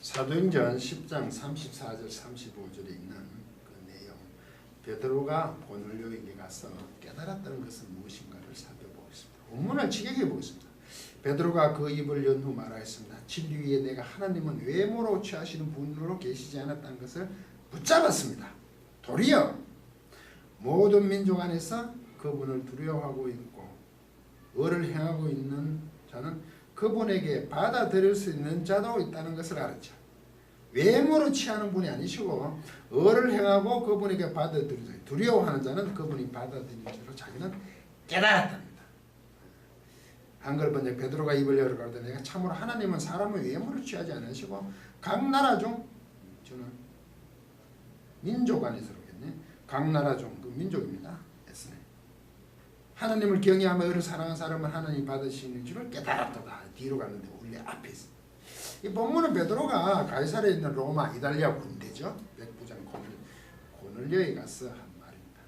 사도행전 10장 34절 35절에 있는 그 내용, 베드로가 고넬료에게 가서 깨달았다는 것은 무엇인가를 살펴보겠습니다. 본문을 직역해 보겠습니다. 베드로가 그 입을 연 후 말하였습니다. 진리 위에 내가 하나님은 외모로 취하시는 분으로 계시지 않았다는 것을 붙잡았습니다. 도리어 모든 민족 안에서 그분을 두려워하고 있고 의를 행하고 있는 자는 그분에게 받아들일 수 있는 자도 있다는 것을 알았죠. 외모로 취하는 분이 아니시고 의를 행하고 그분에게 받아들이죠. 두려워하는 자는 그분이 받아들이는 자로 자기는 깨달았답니다. 한글 번역 베드로가 입을 열어 가로되 내가 참으로 하나님은 사람의 외모를 취하지 않으시고 각 나라 중 저는 민족 안에서로겠네. 각 나라 중 그 민족입니다. 했으네. 하나님을 경외하며 의를 사랑하는 사람은 하나님이 받으시는 줄을 깨달았다. 뒤로 갔는데 원래 앞에 있어. 이 본문은 베드로가 가이사랴에 있는 로마 이탈리아 군대죠. 백부장 고넬료에 가서 한 말입니다.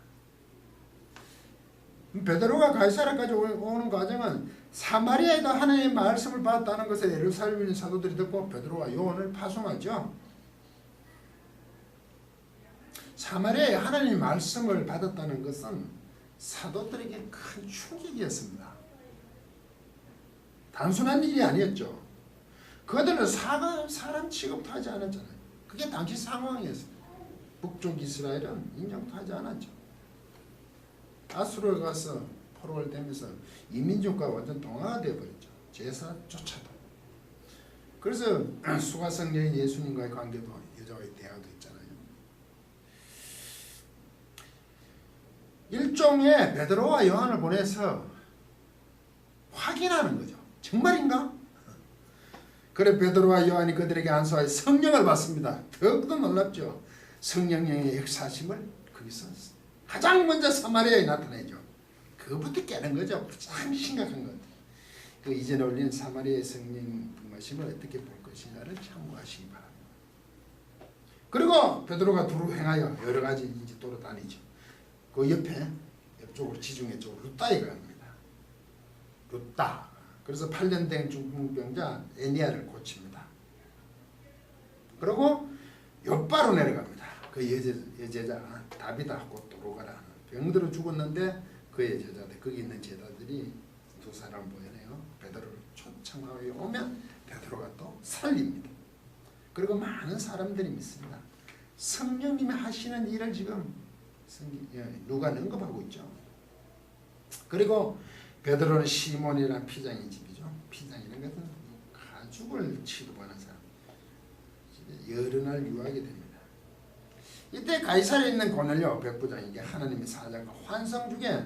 베드로가 가이사랴까지 오는 과정은 사마리아에도 하나님의 말씀을 받았다는 것을 예루살렘에 있는 사도들이 듣고 베드로와 요한을 파송하죠. 사마리아에 하나님의 말씀을 받았다는 것은 사도들에게 큰 충격이었습니다. 단순한 일이 아니었죠. 그들은 사람 취급도 하지 않았잖아요. 그게 당시 상황이었습니다. 북쪽 이스라엘은 인정도 하지 않았죠. 아수르에 가서 포로를 되면서 이민족과 완전 동화가 되어버렸죠. 제사조차도. 그래서 수가성 여인 예수님과의 관계도 여자와의 대화도 있잖아요. 일종의 베드로와 요한을 보내서 확인하는 거죠. 정말인가? 그래 베드로와 요한이 그들에게 안수하여 성령을 받습니다. 더욱더 놀랍죠. 성령의 역사심을 거기서 가장 먼저 사마리아에 나타내죠. 그부터 깨는 거죠. 참 심각한 것. 그 이전에 올린 사마리아의 성령 부마심을 어떻게 볼 것인가를 참고하시기 바랍니다. 그리고 베드로가 두루 행하여 여러 가지 이제 돌아다니죠. 그 옆쪽으로 지중해 쪽으로 루따에 갑니다. 루따. 그래서 8년 된 중풍병자 에니아를 고칩니다. 그리고 옆바로 내려갑니다. 그 여제자 다비다하고 도로가라는 병들어 죽었는데 그의 제자들 거기 있는 제자들이 두 사람 보여내요. 베드로를 초청하여 오면 베드로가 또 살립니다. 그리고 많은 사람들이 믿습니다. 성령님이 하시는 일을 지금 누가 언급하고 있죠. 그리고 베드로는 시몬이라는 피장의 집이죠. 피장이라는 것은 가죽을 취급하는 사람. 여러 날 유하게 됩니다. 이때 가이사랴에 있는 고넬료 백부장에게 하나님의 사자가 환상 중에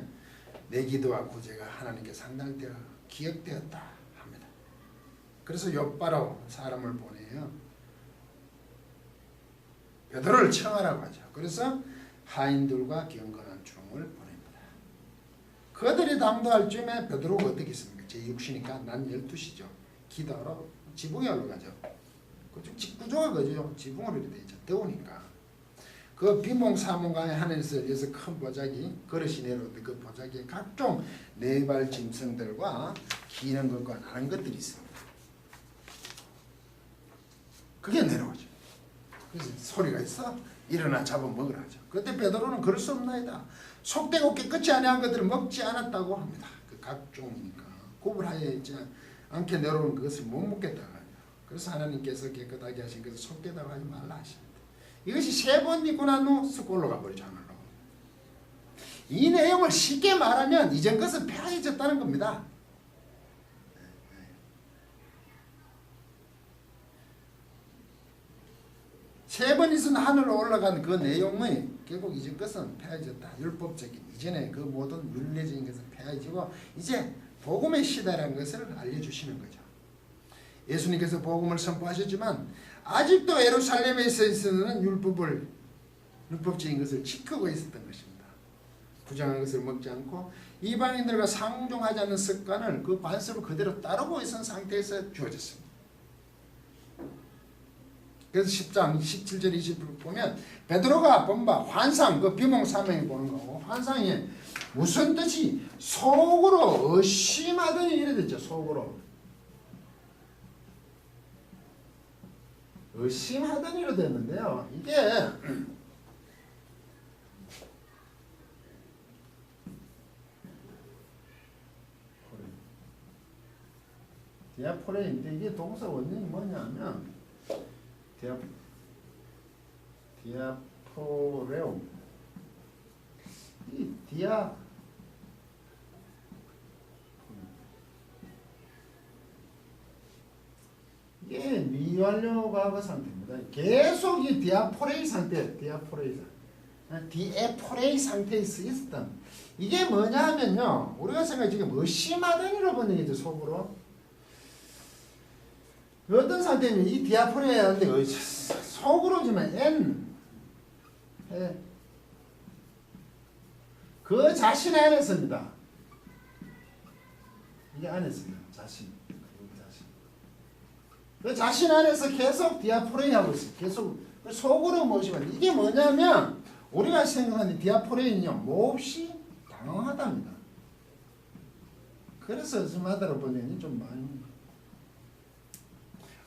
내 기도와 구제가 하나님께 상달되어 기억되었다 합니다. 그래서 옆바로 사람을 보내요. 베드로를 청하라고 하죠. 그래서 하인들과 경건한 종을 보냅니다. 그들이 당도할 쯤에 베드로가 어떻게 있습니까? 제6시니까 난 12시죠. 기도하러 지붕에 올라가죠. 그쪽 직구조가 그죠. 지붕으로 이렇게 되죠. 더우니까. 그 비몽사몽간에 하늘에서 열려서 큰 보자기 그릇이 내려오는데 그 보자기에 각종 네발 짐승들과 기는 것과 나는 것들이 있습니다. 그게 내려오죠. 그래서 소리가 있어 일어나 잡아먹으라 하죠. 그때 베드로는 그럴 수 없나이다. 속되고 깨끗이 아니한 것들을 먹지 않았다고 합니다. 그 각종이니까 구분하여 있지 않게 내려오는 그것을 못 먹겠다고 하죠. 그래서 하나님께서 깨끗하게 하신 것을 속되다고 하지 말라 하십니다. 이것이 3번 있고 난 후 쓱 올라가 버리죠. 하늘로. 이 내용을 쉽게 말하면 이전 것은 폐하해졌다는 겁니다. 3번 있은 하늘로 올라간 그 내용의 결국 이전 것은 폐하해졌다. 율법적인 이전에 그 모든 윤례적인 것은 폐하해지고 이제 복음의 시대라는 것을 알려주시는 거죠. 예수님께서 복음을 선포하셨지만 아직도 예루살렘에 있어서는 율법적인 것을 지키고 있었던 것입니다. 부정한 것을 먹지 않고 이방인들과 상종하지 않는 습관을 그 관습을 그대로 따르고 있는 상태에서 주어졌습니다. 그래서 10장 17절 20절 보면 베드로가 본 바 환상 그 비몽사몽이 보는 거고 환상이 무슨 뜻이 속으로 의심하더니 이래 됐죠. 속으로 의심하더니로 됐는데요. 이게 디아포레인데 이게 동사 원형이 뭐냐면 디아포레움 이 이게 미완료 과거 상태입니다. 계속 이 디아포레이 상태, 디아포레이 상태에 있었다. 이게 뭐냐 하면요. 우리가 생각해 지금 의심하더니로 번역이죠. 속으로. 어떤 상태냐면 이 디아포레이 하는데 속으로지만 그 자신 안에서입니다. 이게 안에서입니다. 그 자신 안에서 계속 디아포레이 하고 있어요. 계속 속으로 모시면 이게 뭐냐면 우리가 생각하는 디아포레이는요 몹시 당황하답니다. 그래서 의심하다로 번역이 좀 많이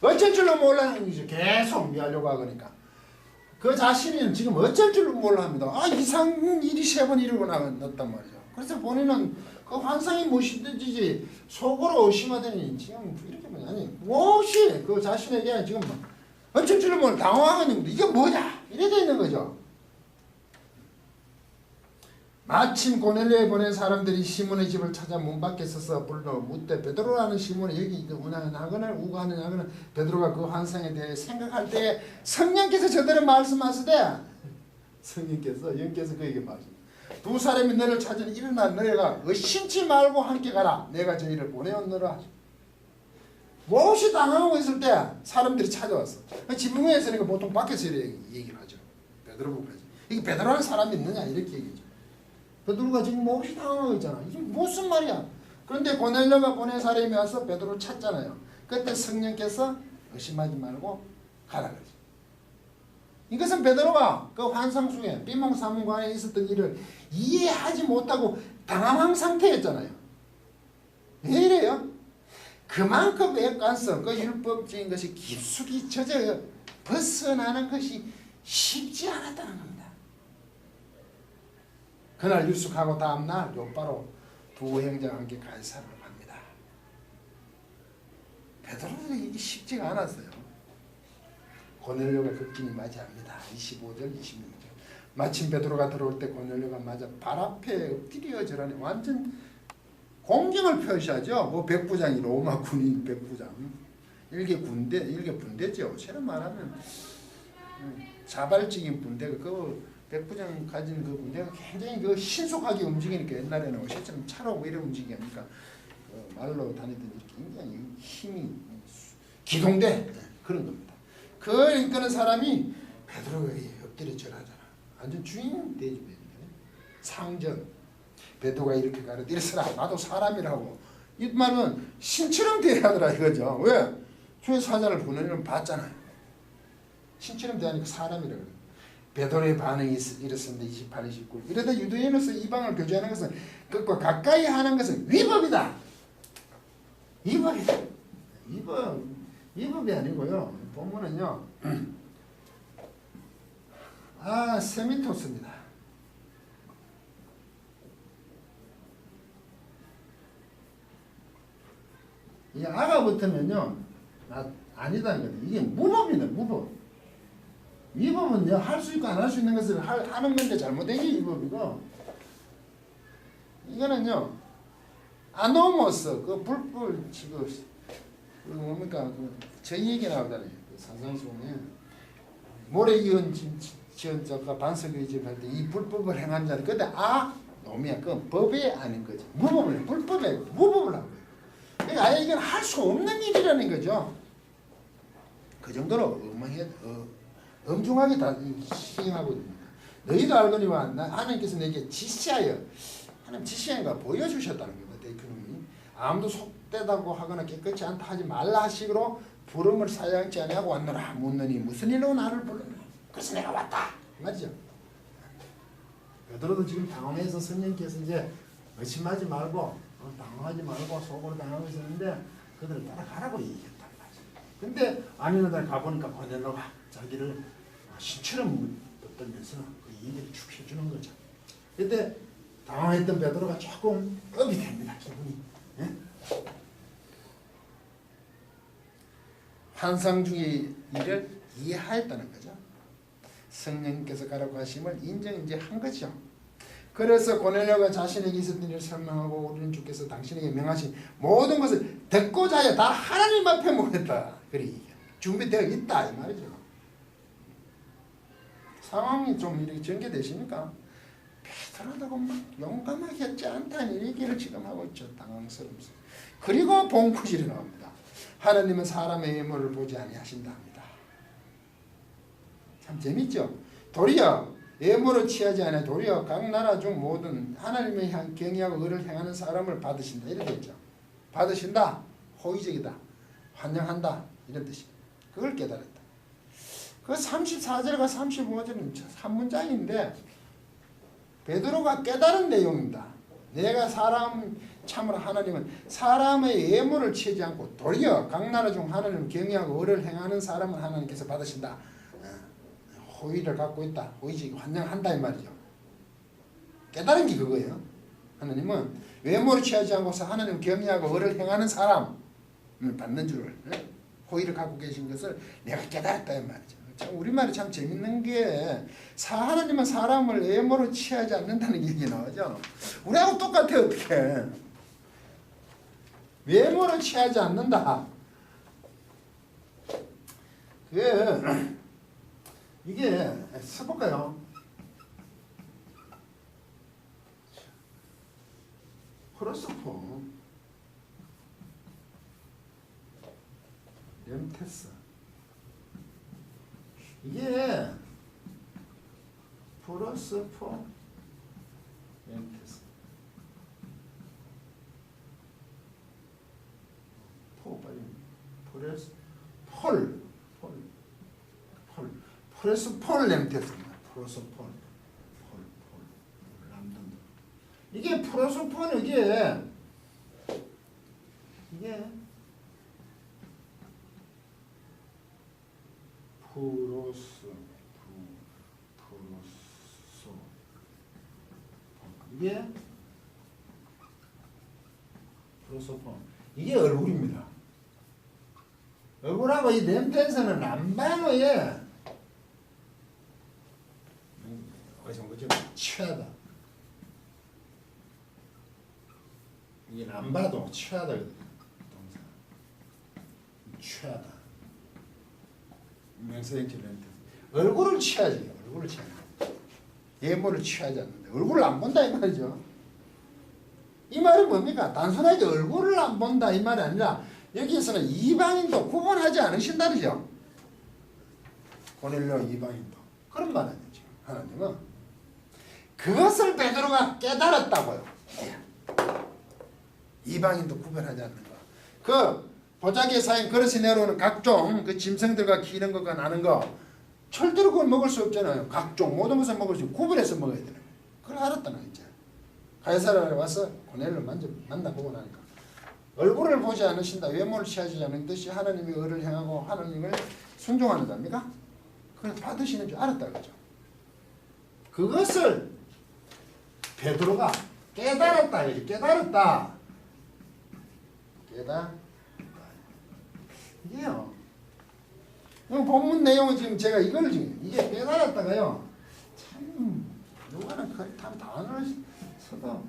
어쩔 줄로 몰라는 거죠. 계속 미하려고 하니까 그 자신은 지금 어쩔 줄로 몰라 합니다. 이상 일이 3번 이러고 나왔단 말이죠. 그래서 본인은 그 환상이 무엇이든지 속으로 의심하더니 지금 이렇게 아니 무엇이 그 자신에게 지금 어쩔 줄을 몰라 당황하는 이게 뭐냐 이래 돼 있는 거죠. 마침 고넬료에 보낸 사람들이 시몬의 집을 찾아 문 밖에 서서 불러 묻되 베드로라는 시몬이 여기 운하거나 우가하느냐거나 베드로가 그 환상에 대해 생각할 때 성령께서 저들은 말씀하시되 성령께서 그에게 말씀 두 사람이 너를 찾으니 일어나 너희가 의심치 말고 함께 가라. 내가 저희를 보내었노라. 무엇이 당하고 있을 때 사람들이 찾아왔어. 지붕에서는 보통 밖에서 얘기를 하죠. 베드로 보고 하죠. 이게 베드로라는 사람이 있느냐 이렇게 얘기죠. 베드로가 지금 무엇이 당하고 있잖아. 이게 무슨 말이야. 그런데 고넬료가 보낸 사람이 와서 베드로를 찾잖아요. 그때 성령께서 의심하지 말고 가라 그러죠. 이것은 베드로가 그 환상 속에 비몽사몽간에 있었던 일을 이해하지 못하고 당황한 상태였잖아요. 왜 이래요? 그만큼 외관성, 그 율법적인 것이 깊숙이 젖어 벗어나는 것이 쉽지 않았다는 겁니다. 그날 유숙하고 다음날 곧바로 두 형제와 함께 가이사랴로 갑니다. 베드로는 이게 쉽지가 않았어요. 고넬료가 급진히 맞이합니다. 25절 26절 마침 베드로가 들어올 때 고넬료가 맞아 발 앞에 엎드려 절하니 완전 공경을 표시하죠. 뭐 백부장이 로마 군인 백부장 일개 분대죠. 새로 말하면 자발적인 분대가 그 백부장 가진 그 분대가 굉장히 그 신속하게 움직이니까 옛날에는 어시처럼 차로 이렇게 움직이니까 말로 다니던 굉장히 힘이 기동대 그런 겁니다. 그러니까는 사람이 베드로가 엎드려 절하잖아. 완전 주인 되지. 상전 베드로가 이렇게 가르쳐 이랬으라 나도 사람이라고. 이 말은 신처럼 대하더라 이거죠. 왜? 주의 사자를 보내는 봤잖아요. 신처럼 대하니까 사람이라고 그래요. 베드로의 반응이 이렇습니다. 28, 29 이러다 유대인으로서 이방을 교제하는 것은 그것과 가까이 하는 것은 위법이다. 위법이다. 위법이 아니고요. 본문은요. 세미토스입니다. 이 아가 붙으면요. 아니다는 거죠. 이게 무법이다. 무법. 위법은요. 할 수 있고 안 할 수 있는 것을 하는 건데 잘못된 게 위법이고 이거는요. 아노모스 그 불불 그 뭡니까 저희 얘기 나오잖아요. 그 산상수훈에 모래 지은 자가 반석의 집 할 때 이 불법을 행한 자는 근데 놈이야. 그 법이 아닌 거죠. 무법을 불법에 무법을 한 거예요. 그러니까 아예 이건 할 수 없는 일이라는 거죠. 그 정도로 엄중하게 다 시행하고 있습니다. 너희도 알거니와 하나님께서 내게 지시하여 하나님 지시하니까 보여주셨다는 겁니다. 대표님이 아무도 속되다고 하거나 깨끗이 않다 하지 말라 하시기로 부름을 사양치 아니하고 왔노라. 묻느니 무슨 일로 나를 불렀노? 그래서 내가 왔다. 맞죠? 베드로도 지금 당황해서 성령께서 이제 의심하지 말고 당황하지 말고 속으로 당하고 있었는데 그들을 따라가라고 얘기했단 말이죠. 근데 아니나 가보니까 고넬로가 자기를 신처럼 떠들면서 그 얘기를 쭉 해주는 거죠. 그때 당황했던 베드로가 조금 업이 됩니다. 기분이. 예? 환상 중의 일을 이해하였다는 거죠. 성령님께서 가라고 하심을 이제 한 거죠. 그래서 고넬료가 자신에게 있었던 일을 설명하고 우리는 주께서 당신에게 명하신 모든 것을 듣고자 하여 다 하나님 앞에 모였다. 그래 준비되어 있다 이 말이죠. 상황이 좀 이렇게 전개되시니까 베드로도 막 용감하게 했지 않다는 얘기를 지금 하고 있죠. 당황스러우면서. 그리고 본구절이 나옵니다. 하나님은 사람의 외모를 보지 아니하신다 합니다. 참 재밌죠. 도리어 외모를 취하지 않아 도리어 각 나라 중 모든 하나님의 경외하고 의를 행하는 사람을 받으신다 이렇게 했죠. 받으신다 호의적이다 환영한다 이런 뜻입니다. 그걸 깨달았다. 그 34절과 35절은 한 문장인데 베드로가 깨달은 내용입니다. 내가 참으로 하나님은 사람의 외모를 취하지 않고 도리어 각 나라 중 하나님을 경외하고 의를 행하는 사람을 하나님께서 받으신다. 호의를 갖고 있다. 호의적이 환영한다 이 말이죠. 깨달은 게 그거예요. 하나님은 외모를 취하지 않고서 하나님을 경외하고 의를 행하는 사람을 받는 줄을 호의를 갖고 계신 것을 내가 깨달았다 이 말이죠. 참 우리말이 참 재밌는 게 하나님은 사람을 외모로 취하지 않는다는 얘기 나오죠. 우리하고 똑같아요. 어떻게 외모를 취하지 않는다. 이게 써볼까요? 호로스코 렘테스 이게 호로스코 렘테스 프레스폴 렘테스입니다. 프로소폴 람든 이게 프로소폴 이게 프로소 이게 프로소폴 이게 얼굴입니다. 얼굴하고 이 렘테스는 람바노의 어디서 뭐죠? 취하다. 이게 람바도 취하다 동사. 취하다. 명사형질 렌트. 얼굴을 취하지. 얼굴을 취하지. 외모를 취하지 않는다. 얼굴을 안 본다 이 말이죠. 이 말은 뭡니까? 단순하게 얼굴을 안 본다 이 말이 아니라 여기에서는 이방인도 구분하지 않으신다죠. 고넬료 이방인도 그런 말 아니죠. 하나님은 그것을 베드로가 깨달았다고요. 이방인도 구별하지 않는 거. 그 보자기에 쌓인 그릇에 내려오는 각종 그 짐승들과 기는 것과 나는 거 절대로 그걸 먹을 수 없잖아요. 각종 모든 것을 먹을 수 구별해서 먹어야 되는 거예요. 그걸 알았다는 거죠. 가이사랴에 와서 고넬료를 만나보고 나니까 얼굴을 보지 않으신다. 외모를 취하지 않는 듯이 하나님의 의를 행하고 하나님을 순종하는 자입니까? 그걸 받으시는 줄 알았다 그죠. 그것을 베드로가 깨달았다. 깨달았다. 이게요. 본문 내용은 지금 제가 이걸 지금 이게 깨달았다가요. 참 누가는 거의 다 단어를 써도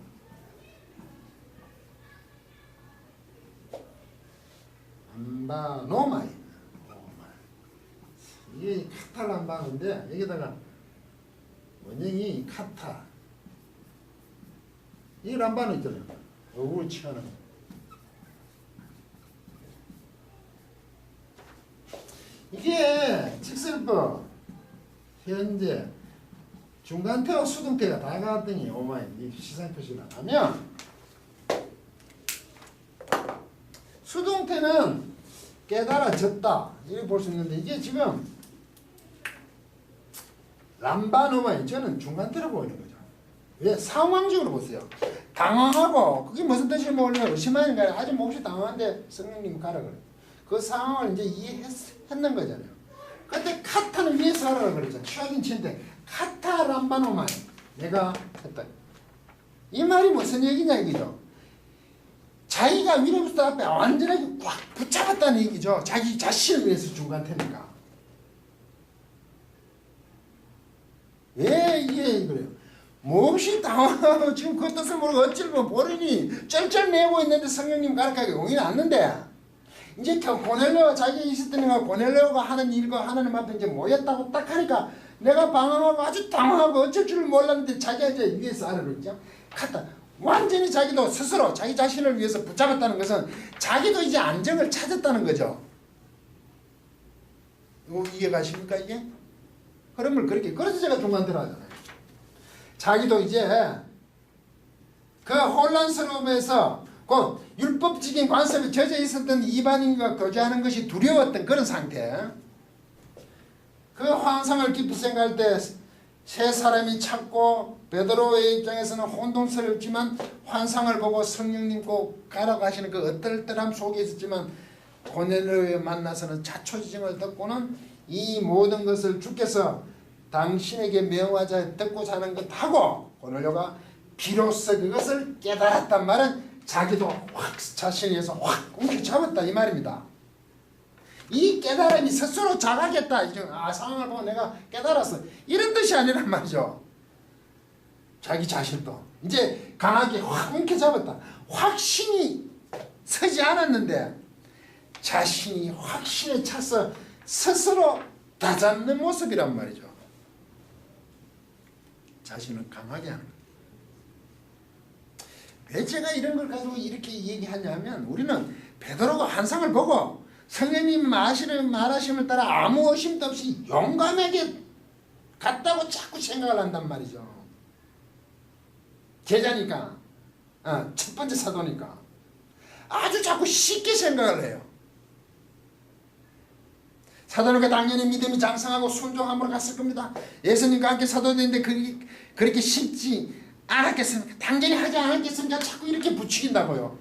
람바노마이 이게 카타 람바인데 여기다가 원형이 카타 이 람바는 있잖아요. 얼굴 취하는 이게 직설법 현재 중간태와 수동태가 다 같더니 오마이 이 시상 표시를 하면 수동태는 깨달아졌다 이렇게 볼 수 있는데 이게 지금 람바노마이 저는 중간태로 보이는 거죠. 왜? 상황적으로 보세요. 당황하고 그게 무슨 뜻인지 모르면 의심하니까 아주 몹시 당황한데 성령님 가라 그래. 그 상황을 이제 이해했는 거잖아요. 그때 카타는 위에서 하라고 그랬잖아요. 취하긴 치는데 카타 람바노만 내가 했다. 이 말이 무슨 얘기냐 이거죠. 자기가 위로부터 앞에 완전하게 꽉 붙잡았다는 얘기죠. 자기 자신을 위해서 준 것 같으니까. 왜 이게 그래요? 몹시 당황하고 지금 그 뜻을 모르고 어찌를 모르니 쩔쩔매고 있는데 성령님 가르치기 용이 났는데 이제 고넬료가 자기가 있었더니가 고넬료가 하는 일과 하나님 앞에 이제 모였다고 딱 하니까 내가 방황하고 아주 당황하고 어쩔 줄 몰랐는데 자기가 이제 위에서 아래로 있죠. 갔다. 완전히 자기도 스스로 자기 자신을 위해서 붙잡았다는 것은 자기도 이제 안정을 찾았다는 거죠. 이해가십니까 이게? 흐름을 그렇게 그래서 제가 중간 들어가잖아요. 자기도 이제 그 혼란스러움에서 그 율법적인 관습에 젖어 있었던 이방인과 교제하는 것이 두려웠던 그런 상태. 그 환상을 깊이 생각할 때 세 사람이 찾고 베드로의 입장에서는 혼돈스럽지만 환상을 보고 성령님 꼭 가라고 하시는 그 어떨떨함 속에 있었지만 고넬료에 만나서는 자초지정을 듣고는 이 모든 것을 주께서 당신에게 명하자 듣고자 하는 것 하고 고넬료가 비로소 그것을 깨달았단 말은 자기도 확 자신에서 확 움켜잡았다 이 말입니다. 이 깨달음이 스스로 자각했다. 상황을 보고 내가 깨달았어. 이런 뜻이 아니란 말이죠. 자기 자신도 이제 강하게 확 움켜잡았다. 확신이 서지 않았는데 자신이 확신에 차서 스스로 다잡는 모습이란 말이죠. 자신을 강하게 하는 거예요. 왜 제가 이런 걸 가지고 이렇게 얘기하냐면 우리는 베드로가 환상을 보고 성령님 말하심을 따라 아무 의심도 없이 용감하게 갔다고 자꾸 생각을 한단 말이죠. 제자니까 첫 번째 사도니까 아주 자꾸 쉽게 생각을 해요. 사도니까 당연히 믿음이 장성하고 순종함으로 갔을 겁니다. 예수님과 함께 사도되는데 그렇게 쉽지 않았겠습니까? 당연히 하지 않았겠습니까? 자꾸 이렇게 부추긴다고요.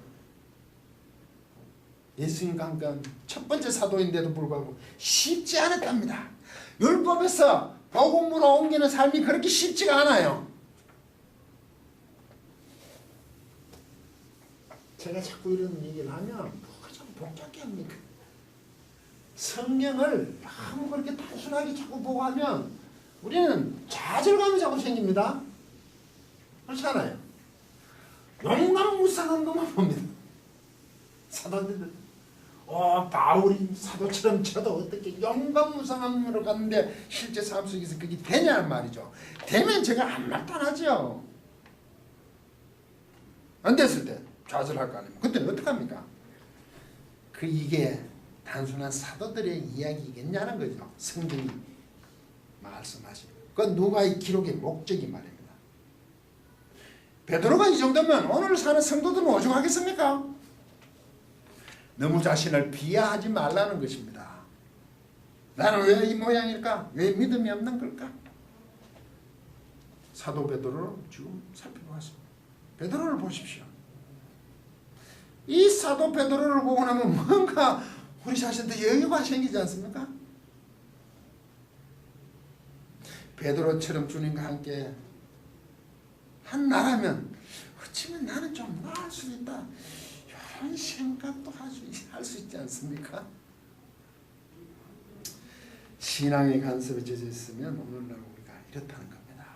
예수님과 함께 첫 번째 사도인데도 불구하고 쉽지 않았답니다. 율법에서 복음으로 옮기는 삶이 그렇게 쉽지가 않아요. 제가 자꾸 이런 얘기를 하면 뭐가 좀 복잡해 합니까? 성경을 너무 그렇게 단순하게 자꾸 보고 하면 우리는 좌절감이 자꾸 생깁니다. 그렇지 않아요? 용감무쌍한 것만 봅니다. 사도들 바울이 사도처럼 저도 어떻게 용감무쌍함으로 갔는데 실제 삶 속에서 그게 되냐는 말이죠. 되면 제가 아무 말도 안 하죠. 안 됐을 때 좌절할 거 아닙니까? 그때는 어떡합니까? 이게 단순한 사도들의 이야기겠냐는 거죠. 성경이 말씀하시고 그건 누가의 기록의 목적이 말입니다. 베드로가 이 정도면 오늘 사는 성도들은 오죽하겠습니까? 너무 자신을 비하하지 말라는 것입니다. 나는 왜 이 모양일까? 왜 믿음이 없는 걸까? 사도 베드로를 지금 살펴보았습니다. 베드로를 보십시오. 이 사도 베드로를 보고 나면 뭔가 우리 자신도 여유가 생기지 않습니까? 베드로처럼 주님과 함께 한 나라면 어쩌면 나는 좀 나을 수 있다. 이런 생각도 할 수 있지 않습니까? 신앙의 간섭에 젖어 있으면 오늘날 우리가 이렇다는 겁니다.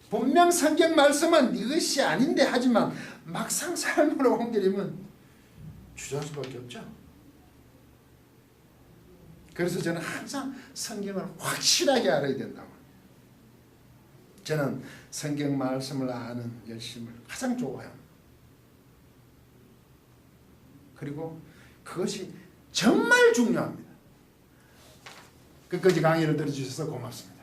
분명 성경 말씀은 이것이 아닌데 하지만 막상 삶으로 옮기려면 주저할 수밖에 없죠. 그래서 저는 항상 성경을 확실하게 알아야 된다고. 저는 성경 말씀을 아는 열심을 가장 좋아해요. 그리고 그것이 정말 중요합니다. 끝까지 강의를 들어주셔서 고맙습니다.